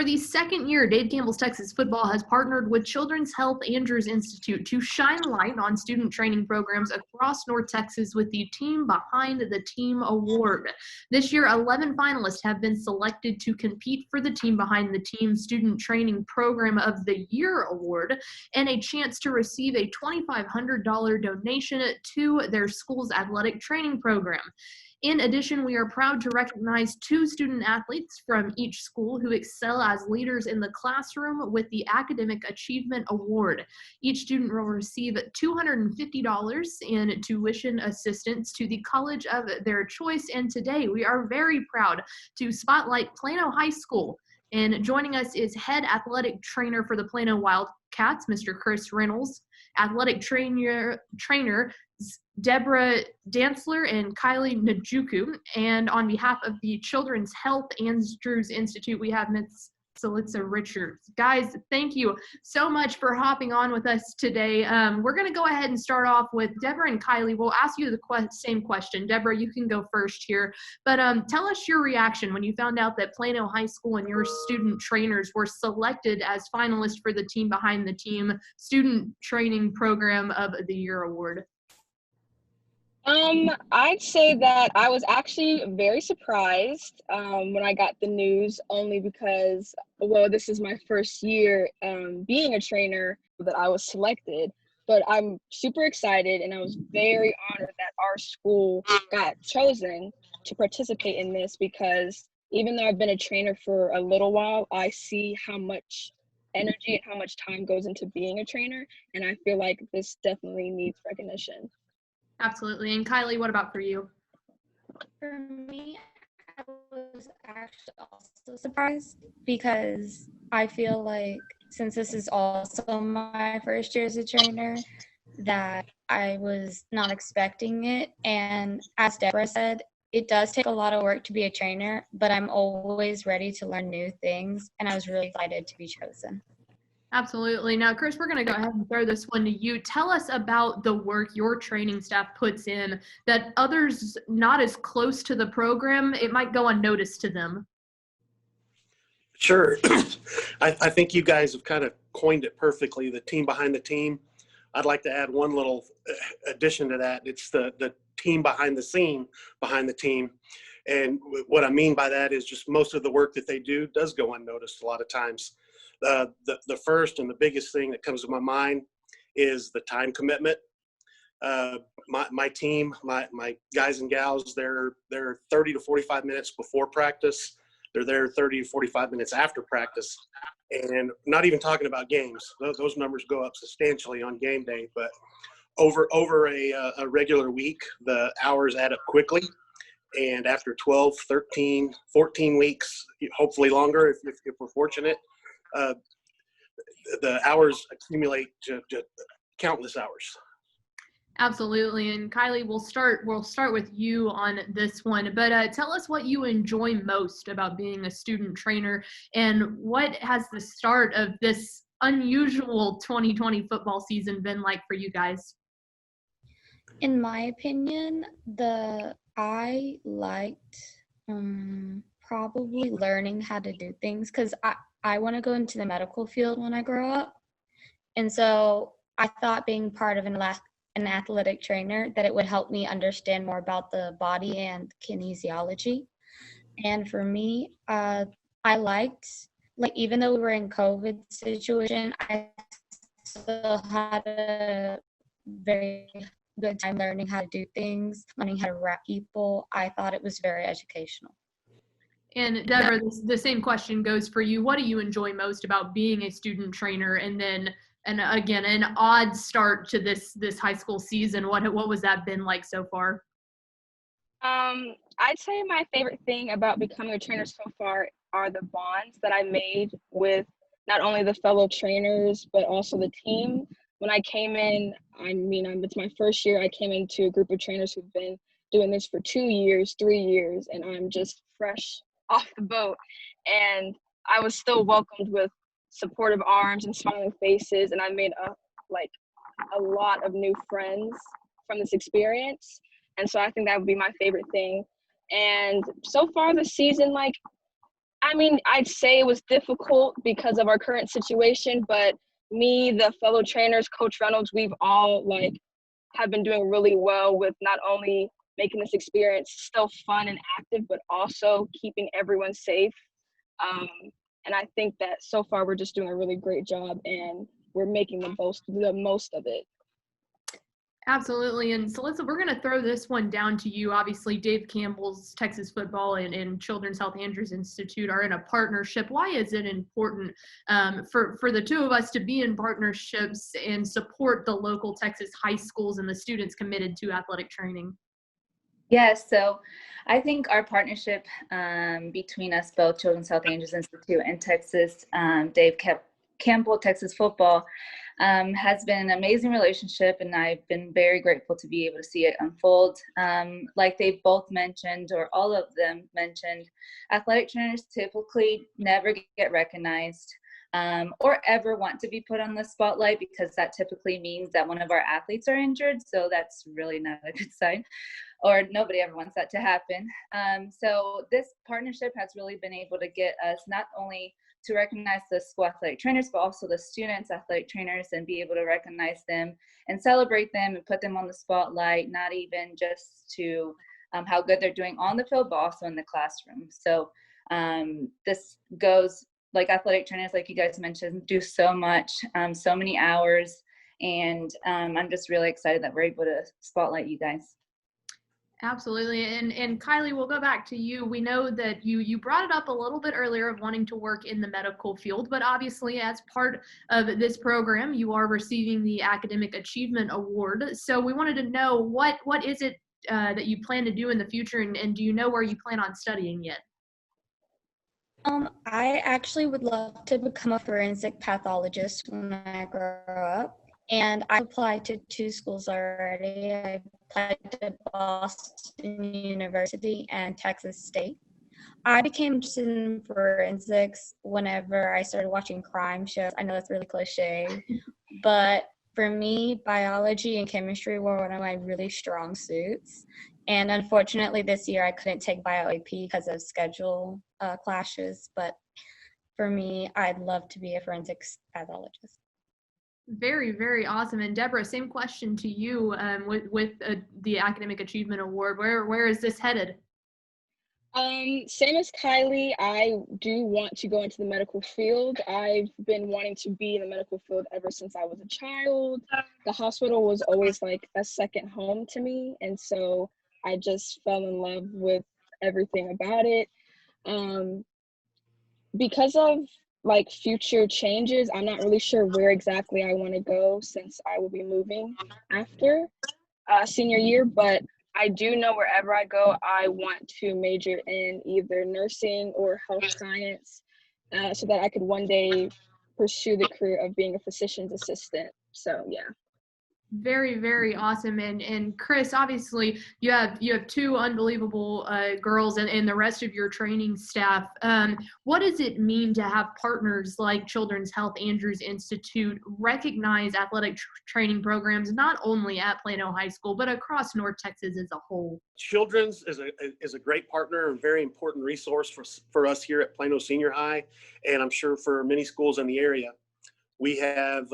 For the second year, Dave Campbell's Texas Football has partnered with Children's Health Andrews Institute to shine light on student training programs across North Texas with the Team Behind the Team Award. This year, 11 finalists have been selected to compete for the Team Behind the Team Student Training Program of the Year Award and a chance to receive a $2,500 donation to their school's athletic training program. In addition, we are proud to recognize 2 student athletes from each school who excel as leaders in the classroom with the Academic Achievement Award. Each student will receive $250 in tuition assistance to the college of their choice. And today we are very proud to spotlight Plano High School. And joining us is head athletic trainer for the Plano Wildcats, Mr. Chris Reynolds, athletic trainer Deborah Dantzler and Kylie Najuku. And on behalf of the Children's Health Andrews Institute, we have Ms. Salitza Richards. Guys, thank you so much for hopping on with us today. We're going to go ahead and start off with Deborah and Kylie. We'll ask you the same question. Deborah, you can go first here. But tell us your reaction when you found out that Plano High School and your student trainers were selected as finalists for the Team Behind the Team Student Training Program of the Year Award. I'd say that I was actually very surprised when I got the news, only because, well, this is my first year being a trainer that I was selected. But I'm super excited, and I was very honored that our school got chosen to participate in this, because even though I've been a trainer for a little while, I see how much energy and how much time goes into being a trainer, and I feel like this definitely needs recognition. Absolutely. And Kylie, what about for you? For me, I was actually also surprised, because I feel like since this is also my first year as a trainer, that I was not expecting it. And as Deborah said, it does take a lot of work to be a trainer, but I'm always ready to learn new things, and I was really excited to be chosen. Absolutely. Now, Chris, we're going to go ahead and throw this one to you. Tell us about the work your training staff puts in that others not as close to the program, it might go unnoticed to them. Sure. I think you guys have kind of coined it perfectly, the team behind the team. I'd like to add one little addition to that. It's the team behind the scene, behind the team. And what I mean by that is just most of the work that they do does go unnoticed a lot of times. The first and the biggest thing that comes to my mind is the time commitment. My team, my guys and gals, they're 30 to 45 minutes before practice. They're there 30 to 45 minutes after practice, and not even talking about games. Those numbers go up substantially on game day, but over a regular week, the hours add up quickly. And after 12, 13, 14 weeks, hopefully longer if we're fortunate, the hours accumulate to countless hours. Absolutely. And Kylie, we'll start with you on this one, but tell us what you enjoy most about being a student trainer, and what has the start of this unusual 2020 football season been like for you guys? In my opinion, I liked probably learning how to do things, because I want to go into the medical field when I grow up. And so I thought being part of an athletic trainer, that it would help me understand more about the body and kinesiology. And for me, I liked, like, even though we were in COVID situation, I still had a very good time learning how to do things, learning how to rep people. I thought it was very educational. And Deborah, the same question goes for you. What do you enjoy most about being a student trainer? And again, an odd start to this high school season. What was that been like so far? I'd say my favorite thing about becoming a trainer so far are the bonds that I made with not only the fellow trainers, but also the team. When I came in, it's my first year. I came into a group of trainers who've been doing this for 2 years, 3 years, and I'm just fresh off the boat. And I was still welcomed with supportive arms and smiling faces, and I made a lot of new friends from this experience. And so I think that would be my favorite thing. And so far this season, I mean, I'd say it was difficult because of our current situation, but me, the fellow trainers, Coach Reynolds, we've all have been doing really well with not only making this experience still fun and active, but also keeping everyone safe. Um, and I think that so far we're just doing a really great job, and we're making the most of it. Absolutely. And so we're going to throw this one down to you. Obviously, Dave Campbell's Texas Football and Children's Health Andrews Institute are in a partnership. Why is it important for the two of us to be in partnerships and support the local Texas high schools and the students committed to athletic training? Yes, so I think our partnership between us both, Children's Health Andrews Institute and Texas, Dave Campbell, Texas Football, has been an amazing relationship, and I've been very grateful to be able to see it unfold. Like they both mentioned, or all of them mentioned, athletic trainers typically never get recognized or ever want to be put on the spotlight, because that typically means that one of our athletes are injured, so that's really not a good sign, or nobody ever wants that to happen. So this partnership has really been able to get us not only to recognize the school athletic trainers, but also the students, athletic trainers, and be able to recognize them and celebrate them and put them on the spotlight, not even just to how good they're doing on the field, but also in the classroom. So this goes, like athletic trainers, like you guys mentioned, do so much, so many hours, and I'm just really excited that we're able to spotlight you guys. Absolutely. And Kylie, we'll go back to you. We know that you brought it up a little bit earlier of wanting to work in the medical field, but obviously as part of this program, you are receiving the Academic Achievement Award. So we wanted to know what is it that you plan to do in the future, and do you know where you plan on studying yet? I actually would love to become a forensic pathologist when I grow up. And I applied to 2 schools already. I applied to Boston University and Texas State. I became interested in forensics whenever I started watching crime shows. I know that's really cliche, but for me, biology and chemistry were one of my really strong suits. And unfortunately, this year I couldn't take bio AP because of schedule clashes. But for me, I'd love to be a forensics pathologist. Very, very awesome. And Deborah, same question to you with the Academic Achievement Award. Where is this headed? Same as Kylie, I do want to go into the medical field. I've been wanting to be in the medical field ever since I was a child. The hospital was always like a second home to me, and so I just fell in love with everything about it. Because of future changes, I'm not really sure where exactly I want to go, since I will be moving after senior year, but I do know wherever I go, I want to major in either nursing or health science, so that I could one day pursue the career of being a physician's assistant. So yeah. Very, very awesome. And Chris, obviously you have 2 unbelievable girls and the rest of your training staff. What does it mean to have partners like Children's Health Andrews Institute recognize athletic training programs not only at Plano High School but across North Texas as a whole? Children's is a great partner and very important resource for us here at Plano Senior High, and I'm sure for many schools in the area. We have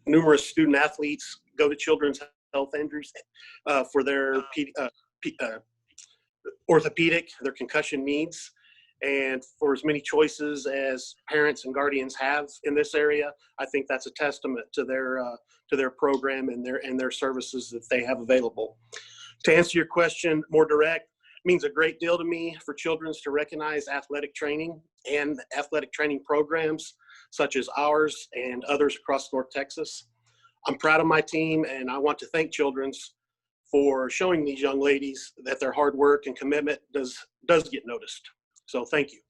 numerous student athletes go to Children's Health Andrews for their orthopedic, their concussion needs, and for as many choices as parents and guardians have in this area. I think that's a testament to their program and their services that they have available. To answer your question more direct, it means a great deal to me for Children's to recognize athletic training and athletic training programs such as ours and others across North Texas. I'm proud of my team, and I want to thank Children's for showing these young ladies that their hard work and commitment does get noticed. So thank you.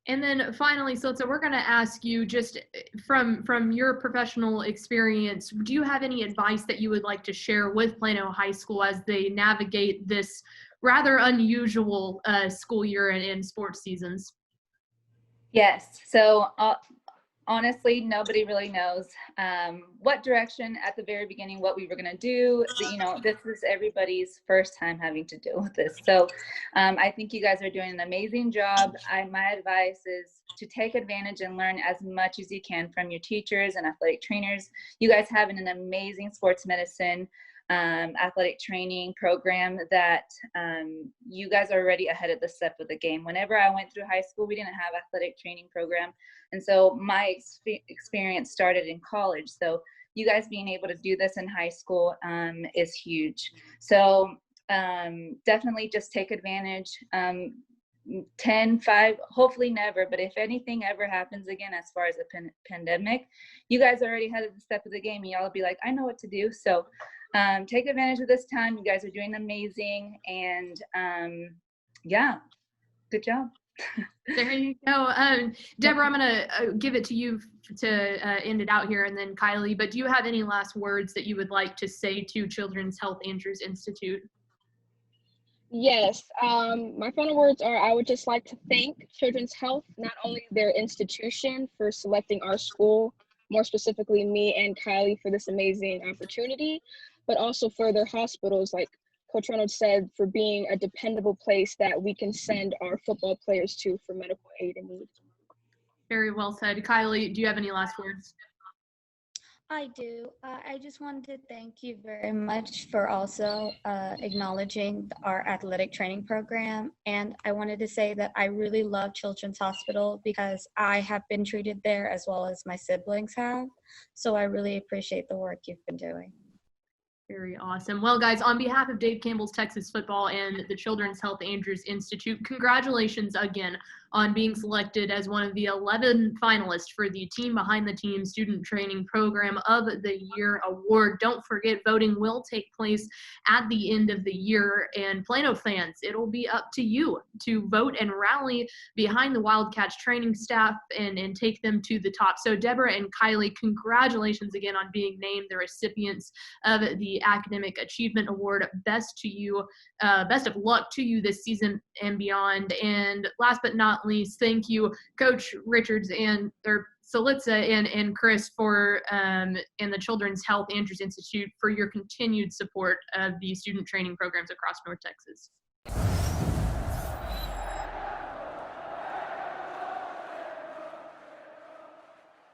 And then finally, so we're going to ask you, just from your professional experience, do you have any advice that you would like to share with Plano High School as they navigate this rather unusual school year and sports seasons? Yes. So honestly, nobody really knows what direction at the very beginning, what we were going to do. This is everybody's first time having to deal with this. So I think you guys are doing an amazing job. My advice is to take advantage and learn as much as you can from your teachers and athletic trainers. You guys have an amazing sports medicine athletic training program that you guys are already ahead of the step of the game. Whenever I went through high school, we didn't have athletic training program. And so my experience started in college. So you guys being able to do this in high school is huge. So definitely just take advantage. 10, 5, hopefully never, but if anything ever happens again as far as a pandemic, you guys already had the step of the game, and y'all will be like, I know what to do. So take advantage of this time. You guys are doing amazing, and yeah, good job. There you go. Deborah, I'm going to give it to you to end it out here, and then Kylie, but do you have any last words that you would like to say to Children's Health Andrews Institute? Yes, my final words are I would just like to thank Children's Health, not only their institution for selecting our school, more specifically me and Kylie for this amazing opportunity, but also for their hospitals, like Coach Reynolds said, for being a dependable place that we can send our football players to for medical aid and need. Very well said. Kylie, do you have any last words? I do. I just wanted to thank you very much for also acknowledging our athletic training program. And I wanted to say that I really love Children's Hospital because I have been treated there as well as my siblings have. So I really appreciate the work you've been doing. Very awesome. Well, guys, on behalf of Dave Campbell's Texas Football and the Children's Health Andrews Institute, congratulations again on being selected as one of the 11 finalists for the Team Behind the Team Student Training Program of the Year award. Don't forget, voting will take place at the end of the year. And Plano fans, it'll be up to you to vote and rally behind the Wildcats training staff and take them to the top. So Deborah and Kylie, congratulations again on being named the recipients of the Academic Achievement Award. Best of luck to you this season and beyond. And last but not least, thank you, Coach Richards and Solitza and Chris for and the Children's Health Andrews Institute for your continued support of the student training programs across North Texas.